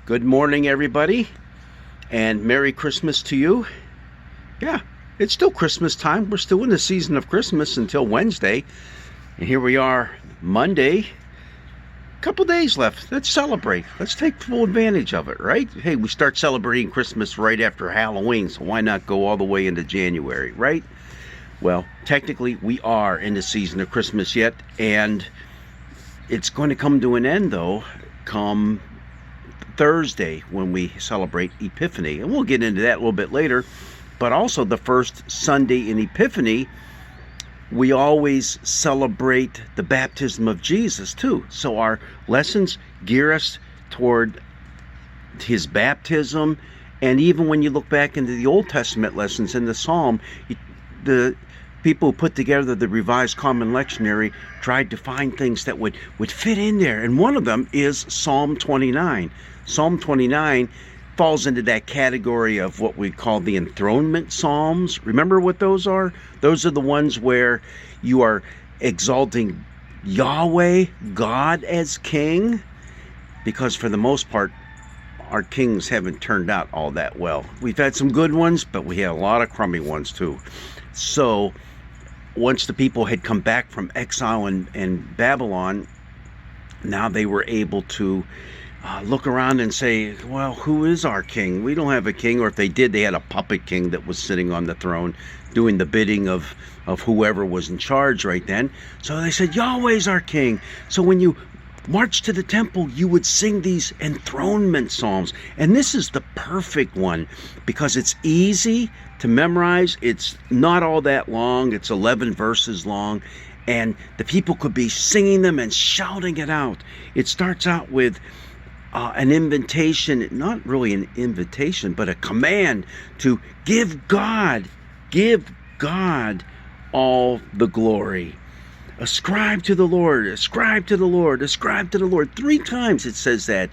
Good morning, everybody, and Merry Christmas to you. Yeah, it's still Christmas time. We're still in the season of Christmas until Wednesday. And here we are, Monday. Couple days left. Let's celebrate. Let's take full advantage of it, right? Hey, we start celebrating Christmas right after Halloween, so why not go all the way into January, right? Well, technically, we are in the season of Christmas yet, and it's going to come to an end, though, come Thursday when we celebrate Epiphany. And we'll get into that a little bit later. But also the first Sunday in Epiphany, we always celebrate the baptism of Jesus too. So our lessons gear us toward his baptism. And even when you look back into the Old Testament lessons in the Psalm, the people who put together the Revised Common Lectionary tried to find things that would fit in there. And one of them is Psalm 29. Psalm 29 falls into that category of what we call the enthronement psalms. Remember what those are? Those are the ones where you are exalting Yahweh, God, as king. Because for the most part, our kings haven't turned out all that well. We've had some good ones, but we had a lot of crummy ones too. So once the people had come back from exile in Babylon, now they were able to look around and say, well, who is our king? We don't have a king. Or if they did, they had a puppet king that was sitting on the throne doing the bidding of whoever was in charge right then. So they said, Yahweh's our king. So when you march to the temple, you would sing these enthronement psalms. And this is the perfect one because it's easy to memorize. It's not all that long. It's 11 verses long. And the people could be singing them and shouting it out. It starts out with an invitation, not really an invitation, but a command to give God all the glory. Ascribe to the Lord, ascribe to the Lord, ascribe to the Lord. 3 times it says that.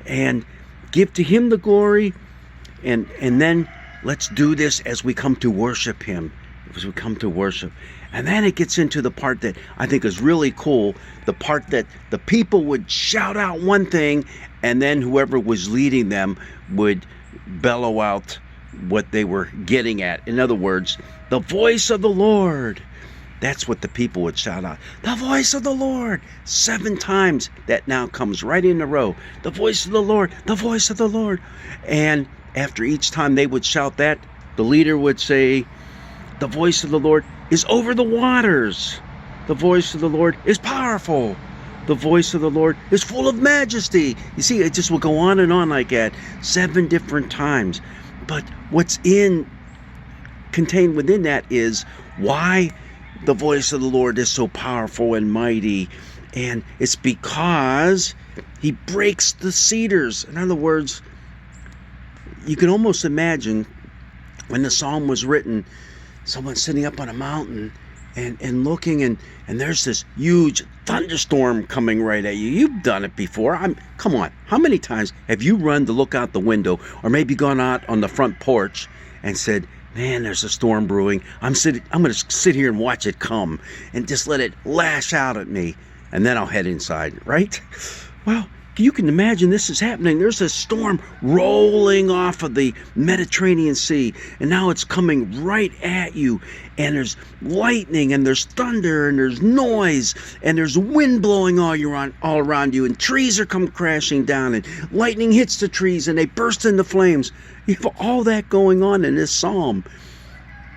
And give to him the glory. And then let's do this as we come to worship him. As we come to worship. And then it gets into the part that I think is really cool. The part that the people would shout out one thing, and then whoever was leading them would bellow out what they were getting at. In other words, the voice of the Lord. That's what the people would shout out. The voice of the Lord. 7 times that now comes right in a row. The voice of the Lord. The voice of the Lord. And after each time they would shout that, the leader would say, the voice of the Lord is over the waters. The voice of the Lord is powerful. The voice of the Lord is full of majesty. You see, it just will go on and on like that 7 different times. But what's contained within that is why the voice of the Lord is so powerful and mighty. And it's because he breaks the cedars. In other words, you can almost imagine when the psalm was written, someone sitting up on a mountain and looking, and there's this huge thunderstorm coming right at you. You've done it before. Come on, how many times have you run to look out the window, or maybe gone out on the front porch and said, man, there's a storm brewing. I'm going to sit here and watch it come and just let it lash out at me, and then I'll head inside, right? Well, you can imagine this is happening. There's a storm rolling off of the Mediterranean Sea, and now it's coming right at you. And there's lightning, and there's thunder, and there's noise, and there's wind blowing all around you, and trees are coming crashing down, and lightning hits the trees, and they burst into flames. You have all that going on in this psalm,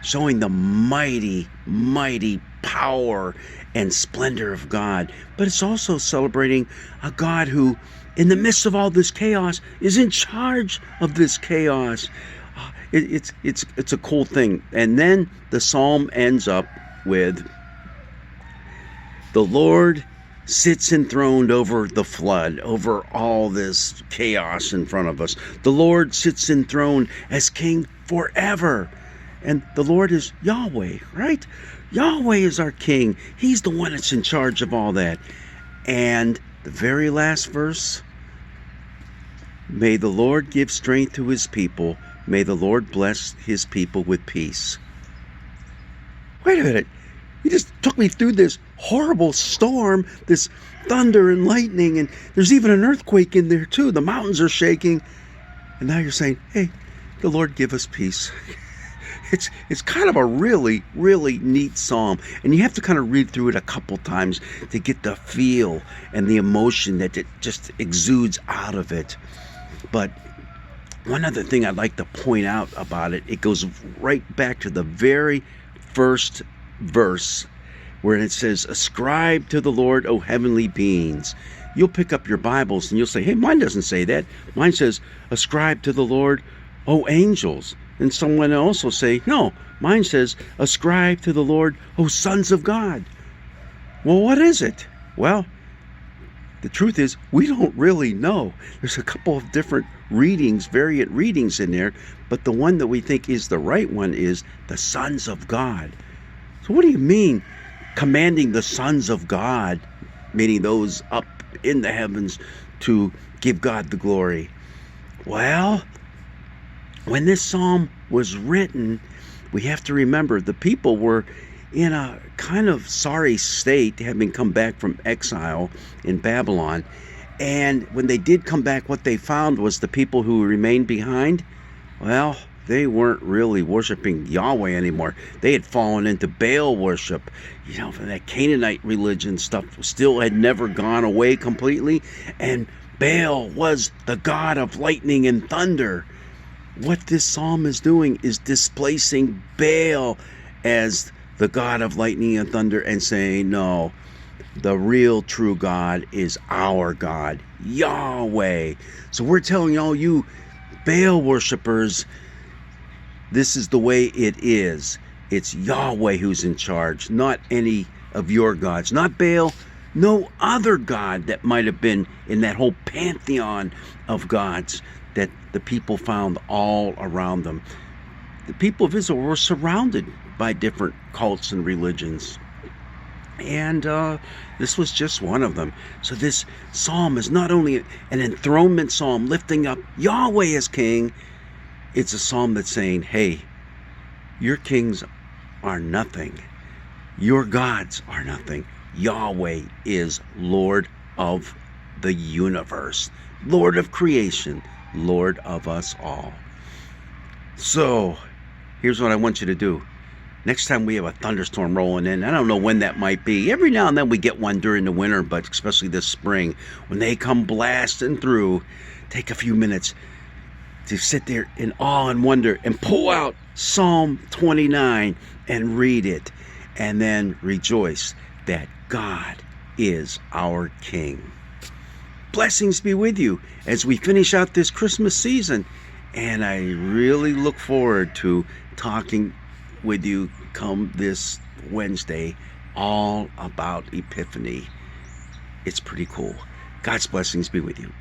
showing the mighty, mighty power and splendor of God. But it's also celebrating a God who, in the midst of all this chaos, is in charge of this chaos. It's a cool thing. And then the psalm ends up with, the Lord sits enthroned over the flood, over all this chaos in front of us. The Lord sits enthroned as king forever. And the Lord is Yahweh, right? Yahweh is our king. He's the one that's in charge of all that. And the very last verse, may the Lord give strength to his people. May the Lord bless his people with peace. Wait a minute. He just took me through this horrible storm, this thunder and lightning, and there's even an earthquake in there too. The mountains are shaking. And now you're saying, hey, the Lord give us peace. It's kind of a really, really neat psalm. And you have to kind of read through it a couple times to get the feel and the emotion that it just exudes out of it. But one other thing I'd like to point out about it, it goes right back to the very first verse where it says, ascribe to the Lord, O heavenly beings. You'll pick up your Bibles and you'll say, hey, mine doesn't say that. Mine says, ascribe to the Lord, O angels. And someone else will say, no, mine says, ascribe to the Lord, O sons of God. Well, what is it? Well, the truth is, we don't really know. There's a couple of different readings, variant readings in there, but the one that we think is the right one is the sons of God. So what do you mean, commanding the sons of God, meaning those up in the heavens, to give God the glory? Well, when this psalm was written, we have to remember the people were in a kind of sorry state, having come back from exile in Babylon. And when they did come back, what they found was the people who remained behind, well, they weren't really worshiping Yahweh anymore. They had fallen into Baal worship. You know, that Canaanite religion stuff still had never gone away completely. And Baal was the god of lightning and thunder. What this psalm is doing is displacing Baal as the god of lightning and thunder and saying, no, the real true God is our God, Yahweh. So we're telling all you Baal worshipers, this is the way it is. It's Yahweh who's in charge, not any of your gods. Not Baal, no other god that might have been in that whole pantheon of gods that the people found all around them. The people of Israel were surrounded by different cults and religions. And this was just one of them. So this psalm is not only an enthronement psalm lifting up Yahweh as king, it's a psalm that's saying, hey, your kings are nothing. Your gods are nothing. Yahweh is Lord of the universe, Lord of creation, Lord of us all. So here's what I want you to do. Next time we have a thunderstorm rolling in, I don't know when that might be. Every now and then we get one during the winter, but especially this spring, when they come blasting through, take a few minutes to sit there in awe and wonder and pull out Psalm 29 and read it, and then rejoice that God is our King. Blessings be with you as we finish out this Christmas season, and I really look forward to talking with you come this Wednesday all about Epiphany. It's pretty cool. God's blessings be with you.